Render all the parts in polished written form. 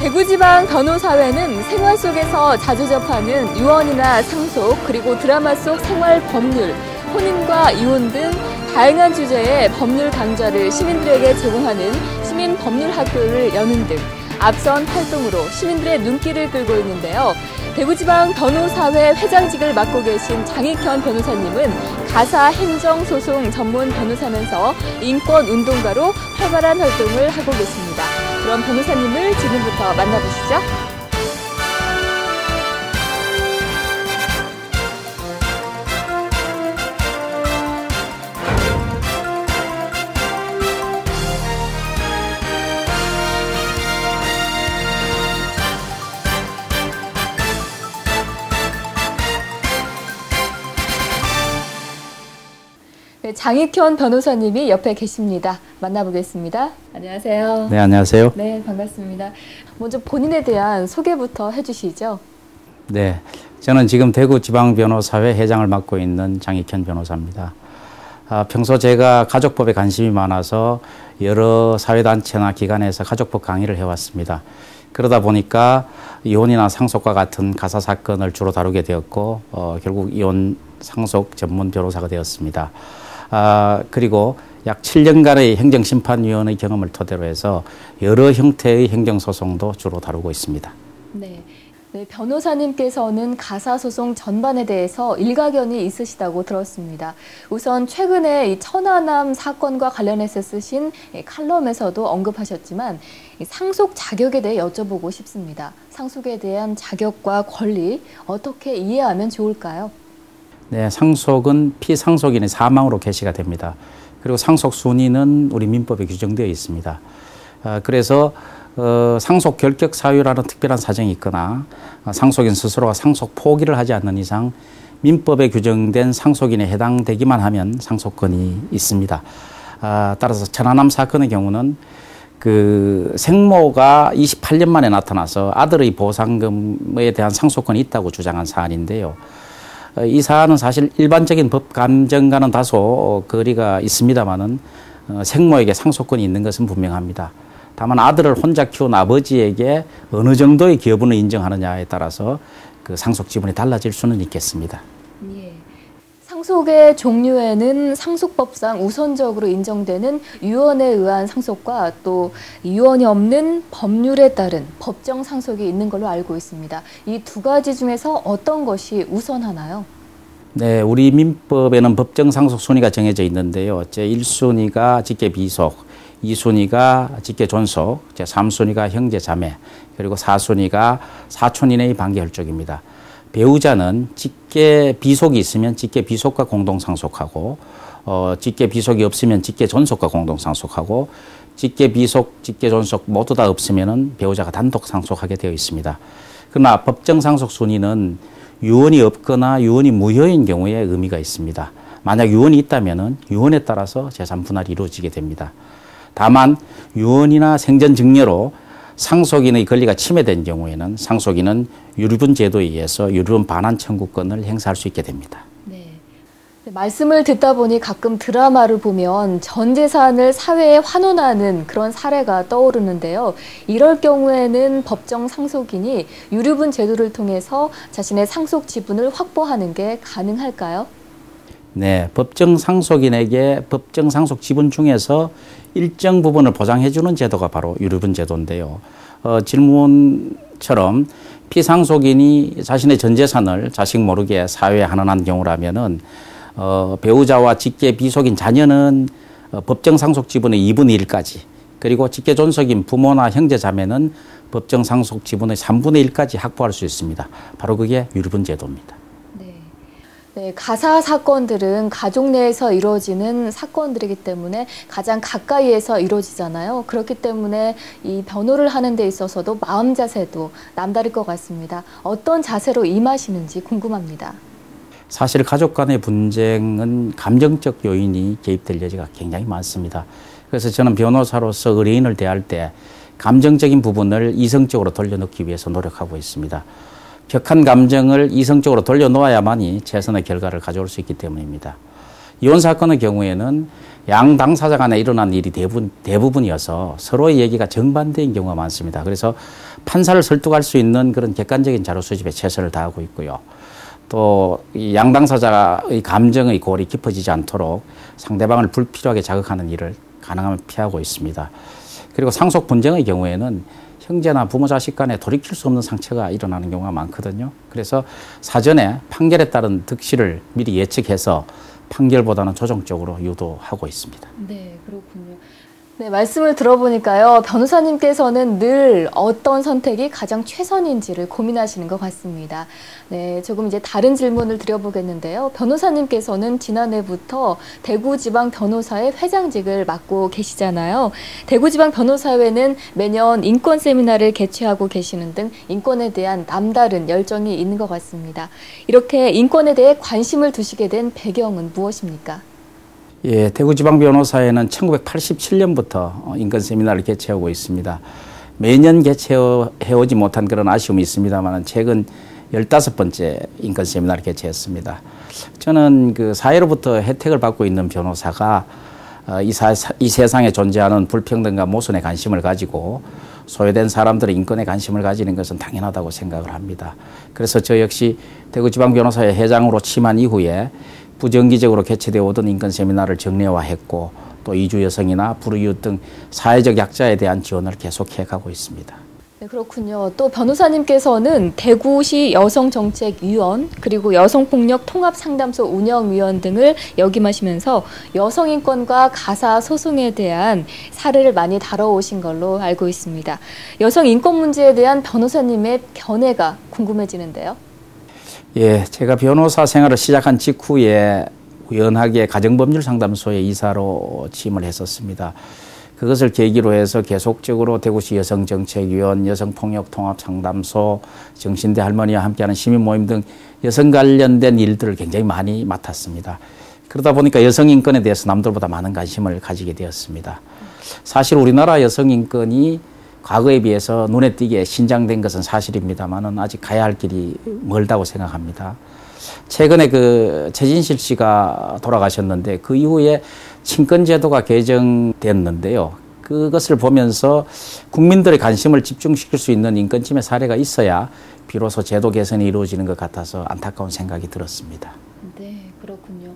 대구지방 변호사회는 생활 속에서 자주 접하는 유언이나 상속, 그리고 드라마 속 생활 법률, 혼인과 이혼 등 다양한 주제의 법률 강좌를 시민들에게 제공하는 시민법률학교를 여는 등 앞선 활동으로 시민들의 눈길을 끌고 있는데요. 대구지방 변호사회 회장직을 맡고 계신 장익현 변호사님은 가사 행정소송 전문 변호사면서 인권운동가로 활발한 활동을 하고 계십니다. 그럼 변호사님을 지금부터 만나보시죠. 네, 장익현 변호사님이 옆에 계십니다. 만나보겠습니다. 안녕하세요. 네, 안녕하세요. 네, 반갑습니다. 먼저 본인에 대한 소개부터 해주시죠. 네, 저는 지금 대구지방변호사회 회장을 맡고 있는 장익현 변호사입니다. 평소 제가 가족법에 관심이 많아서 여러 사회단체나 기관에서 가족법 강의를 해왔습니다. 그러다 보니까 이혼이나 상속과 같은 가사 사건을 주로 다루게 되었고 결국 이혼 상속 전문 변호사가 되었습니다. 그리고 약 7년간의 행정심판위원회 경험을 토대로 해서 여러 형태의 행정소송도 주로 다루고 있습니다. 네. 네, 변호사님께서는 가사소송 전반에 대해서 일가견이 있으시다고 들었습니다. 우선 최근에 이 천안함 사건과 관련해서 쓰신 칼럼에서도 언급하셨지만 상속 자격에 대해 여쭤보고 싶습니다. 상속에 대한 자격과 권리 어떻게 이해하면 좋을까요? 네, 상속은 피상속인의 사망으로 개시가 됩니다. 그리고 상속 순위는 우리 민법에 규정되어 있습니다. 그래서 상속 결격 사유라는 특별한 사정이 있거나 상속인 스스로가 상속 포기를 하지 않는 이상 민법에 규정된 상속인에 해당되기만 하면 상속권이 있습니다. 따라서 천안함 사건의 경우는 생모가 28년 만에 나타나서 아들의 보상금에 대한 상속권이 있다고 주장한 사안인데요. 이 사안은 사실 일반적인 법 감정과는 다소 거리가 있습니다만은 생모에게 상속권이 있는 것은 분명합니다. 다만 아들을 혼자 키운 아버지에게 어느 정도의 기여분을 인정하느냐에 따라서 그 상속 지분이 달라질 수는 있겠습니다. 예. 상속의 종류에는 상속법상 우선적으로 인정되는 유언에 의한 상속과 또 유언이 없는 법률에 따른 법정 상속이 있는 걸로 알고 있습니다. 이 두 가지 중에서 어떤 것이 우선하나요? 네, 우리 민법에는 법정 상속 순위가 정해져 있는데요. 제1순위가 직계 비속, 2순위가 직계 존속, 제3순위가 형제 자매, 그리고 4순위가 사촌 이내의 관계 혈족입니다. 배우자는 직계 비속이 있으면 직계 비속과 공동 상속하고 직계 비속이 없으면 직계 존속과 공동 상속하고 직계 비속, 직계 존속 모두 다 없으면은 배우자가 단독 상속하게 되어 있습니다. 그러나 법정 상속 순위는 유언이 없거나 유언이 무효인 경우에 의미가 있습니다. 만약 유언이 있다면은 유언에 따라서 재산 분할이 이루어지게 됩니다. 다만 유언이나 생전 증여로 상속인의 권리가 침해된 경우에는 상속인은 유류분 제도에 의해서 유류분 반환 청구권을 행사할 수 있게 됩니다. 네. 말씀을 듣다 보니 가끔 드라마를 보면 전 재산을 사회에 환원하는 그런 사례가 떠오르는데요. 이럴 경우에는 법정 상속인이 유류분 제도를 통해서 자신의 상속 지분을 확보하는 게 가능할까요? 네, 법정 상속인에게 법정 상속 지분 중에서 일정 부분을 보장해주는 제도가 바로 유류분 제도인데요. 질문처럼 피상속인이 자신의 전 재산을 자식 모르게 사회에 환원한 경우라면은 배우자와 직계 비속인 자녀는 법정 상속 지분의 2분의 1까지, 그리고 직계 존속인 부모나 형제 자매는 법정 상속 지분의 3분의 1까지 확보할 수 있습니다. 바로 그게 유류분 제도입니다. 네, 가사 사건들은 가족 내에서 이루어지는 사건들이기 때문에 가장 가까이에서 이루어지잖아요. 그렇기 때문에 이 변호를 하는 데 있어서도 마음 자세도 남다를 것 같습니다. 어떤 자세로 임하시는지 궁금합니다. 사실 가족 간의 분쟁은 감정적 요인이 개입될 여지가 굉장히 많습니다. 그래서 저는 변호사로서 의뢰인을 대할 때 감정적인 부분을 이성적으로 돌려놓기 위해서 노력하고 있습니다. 격한 감정을 이성적으로 돌려놓아야만이 최선의 결과를 가져올 수 있기 때문입니다. 이혼 사건의 경우에는 양 당사자 간에 일어난 일이 대부분이어서 서로의 얘기가 정반대인 경우가 많습니다. 그래서 판사를 설득할 수 있는 그런 객관적인 자료 수집에 최선을 다하고 있고요. 또 이 양 당사자의 감정의 골이 깊어지지 않도록 상대방을 불필요하게 자극하는 일을 가능하면 피하고 있습니다. 그리고 상속 분쟁의 경우에는 형제나 부모 자식 간에 돌이킬 수 없는 상처가 일어나는 경우가 많거든요. 그래서 사전에 판결에 따른 득실을 미리 예측해서 판결보다는 조정적으로 유도하고 있습니다. 네, 그렇군요. 네, 말씀을 들어보니까요, 변호사님께서는 늘 어떤 선택이 가장 최선인지를 고민하시는 것 같습니다. 네, 조금 이제 다른 질문을 드려보겠는데요. 변호사님께서는 지난해부터 대구지방변호사회 회장직을 맡고 계시잖아요. 대구지방변호사회는 매년 인권 세미나를 개최하고 계시는 등 인권에 대한 남다른 열정이 있는 것 같습니다. 이렇게 인권에 대해 관심을 두시게 된 배경은 무엇입니까? 예, 대구지방변호사회는 1987년부터 인권 세미나를 개최하고 있습니다. 매년 개최해오지 못한 그런 아쉬움이 있습니다만 최근 15번째 인권 세미나를 개최했습니다. 저는 그 사회로부터 혜택을 받고 있는 변호사가 이 세상에 존재하는 불평등과 모순에 관심을 가지고 소외된 사람들의 인권에 관심을 가지는 것은 당연하다고 생각을 합니다. 그래서 저 역시 대구지방변호사회 회장으로 취임한 이후에 부정기적으로 개최되어 오던 인권 세미나를 정례화했고 또 이주 여성이나 불우이웃 등 사회적 약자에 대한 지원을 계속해 가고 있습니다. 네, 그렇군요. 또 변호사님께서는 대구시 여성정책위원 그리고 여성폭력 통합상담소 운영위원 등을 역임하시면서 여성인권과 가사소송에 대한 사례를 많이 다뤄오신 걸로 알고 있습니다. 여성인권 문제에 대한 변호사님의 견해가 궁금해지는데요. 예, 제가 변호사 생활을 시작한 직후에 우연하게 가정법률상담소의 이사로 취임을 했었습니다. 그것을 계기로 해서 계속적으로 대구시 여성정책위원, 여성폭력통합상담소, 정신대 할머니와 함께하는 시민모임 등 여성 관련된 일들을 굉장히 많이 맡았습니다. 그러다 보니까 여성인권에 대해서 남들보다 많은 관심을 가지게 되었습니다. 사실 우리나라 여성인권이 과거에 비해서 눈에 띄게 신장된 것은 사실입니다만은 아직 가야 할 길이 멀다고 생각합니다. 최근에 그 최진실 씨가 돌아가셨는데 그 이후에 친권제도가 개정됐는데요. 그것을 보면서 국민들의 관심을 집중시킬 수 있는 인권침해 사례가 있어야 비로소 제도 개선이 이루어지는 것 같아서 안타까운 생각이 들었습니다. 네, 그렇군요.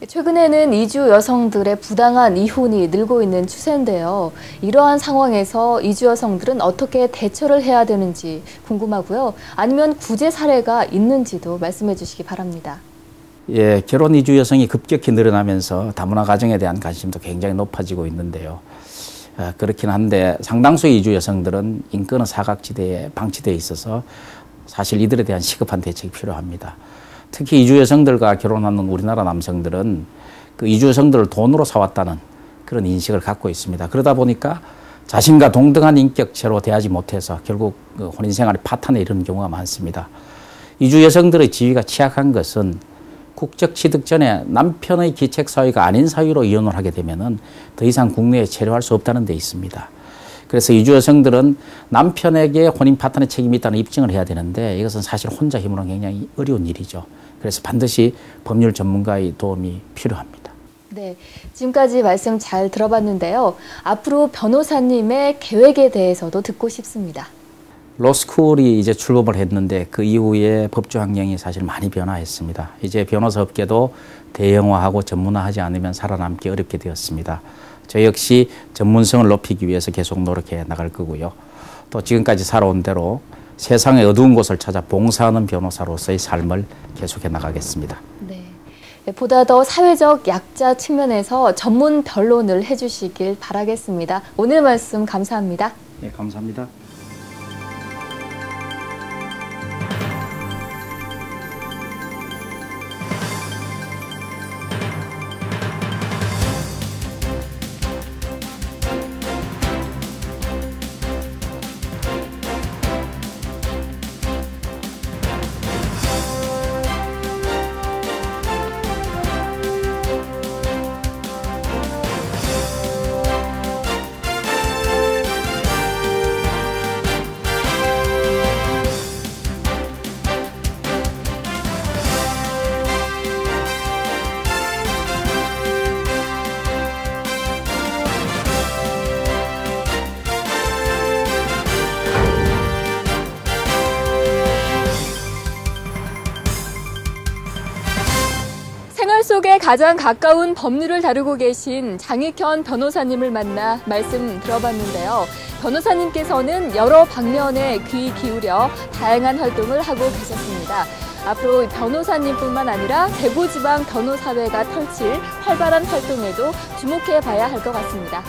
최근에는 이주 여성들의 부당한 이혼이 늘고 있는 추세인데요. 이러한 상황에서 이주 여성들은 어떻게 대처를 해야 되는지 궁금하고요. 아니면 구제 사례가 있는지도 말씀해 주시기 바랍니다. 예, 결혼 이주 여성이 급격히 늘어나면서 다문화 가정에 대한 관심도 굉장히 높아지고 있는데요. 그렇긴 한데 상당수의 이주 여성들은 인권의 사각지대에 방치되어 있어서 사실 이들에 대한 시급한 대책이 필요합니다. 특히 이주 여성들과 결혼하는 우리나라 남성들은 그 이주 여성들을 돈으로 사왔다는 그런 인식을 갖고 있습니다. 그러다 보니까 자신과 동등한 인격체로 대하지 못해서 결국 그 혼인생활의 파탄에 이르는 경우가 많습니다. 이주 여성들의 지위가 취약한 것은 국적 취득 전에 남편의 기책 사유가 아닌 사유로 이혼을 하게 되면은 더 이상 국내에 체류할 수 없다는 데 있습니다. 그래서 이주 여성들은 남편에게 혼인 파탄의 책임이 있다는 입증을 해야 되는데 이것은 사실 혼자 힘으로는 굉장히 어려운 일이죠. 그래서 반드시 법률 전문가의 도움이 필요합니다. 네, 지금까지 말씀 잘 들어봤는데요. 앞으로 변호사님의 계획에 대해서도 듣고 싶습니다. 로스쿨이 이제 출범을 했는데 그 이후에 법조 환경이 사실 많이 변화했습니다. 이제 변호사 업계도 대형화하고 전문화하지 않으면 살아남기 어렵게 되었습니다. 저 역시 전문성을 높이기 위해서 계속 노력해 나갈 거고요. 또 지금까지 살아온 대로 세상의 어두운 곳을 찾아 봉사하는 변호사로서의 삶을 계속해 나가겠습니다. 네, 보다 더 사회적 약자 측면에서 전문 변론을 해주시길 바라겠습니다. 오늘 말씀 감사합니다. 네, 감사합니다. 민심에 가장 가까운 법률을 다루고 계신 장익현 변호사님을 만나 말씀 들어봤는데요. 변호사님께서는 여러 방면에 귀 기울여 다양한 활동을 하고 계셨습니다. 앞으로 변호사님뿐만 아니라 대구지방 변호사회가 펼칠 활발한 활동에도 주목해 봐야 할 것 같습니다.